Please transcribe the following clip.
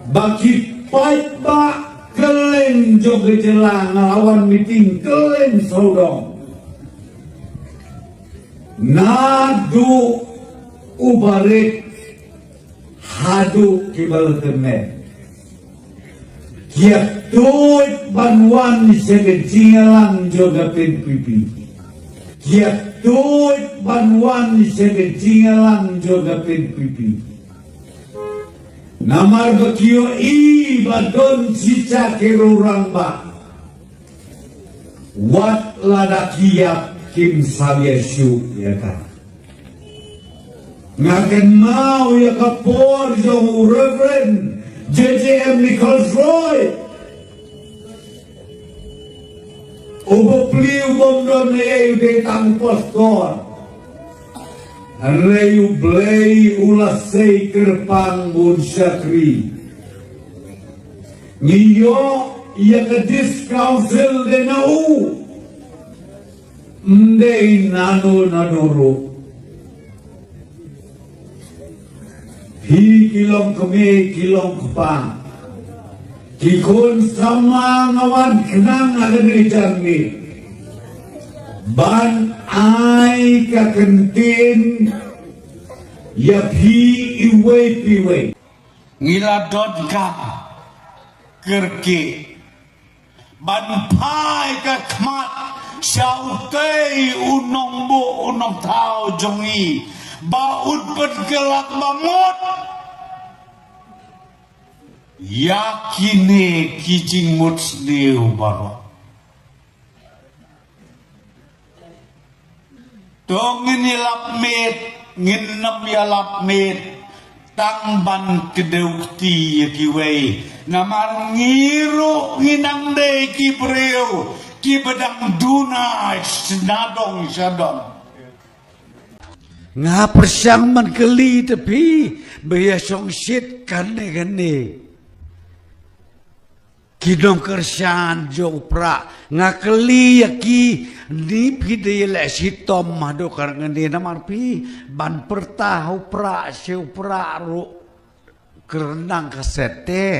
bagi pait ba kelen joge jelang ngelawan meeting kelen sodong nadu ubarik hadu kibal kene kiat tuit banwan sebencingalang joga pipi kiat tuit banwan sebencingalang joga pipi namar bakio i badon cica kerurang ba wat ladakiap kim salyesu ya kan ngaken mau ya kapor jong Reverend JJM Nicholas Roy obo pliu bomdon e de tang postor Reyu blei ulasei kerpang bun syakri Ngiyo ia ke diskausil de nau Mdei nano nanoro Hi kilong keme kilong kepang Kikun sama ngawan kenang akan dijangni Ban ai ka kentin ya pi iwe piwe ngiladot ka kerki ban pai ka khmat sautei unong bu unong tau jongi baut bergelak mamut yakine kijing mut sniu baro Dong ini lap met, nginep ya lap met, tang ban kedukti ya kiwei, namar ngiru nginang de ki breu, ki bedang duna senadong sadong. Nga persang man keli tapi bayasong sit kane. Kidong kersan jong pra ngakeli yaki ni pide le sitom mado karang ni namar pi ban pertahu pra seu pra ru kerenang kasete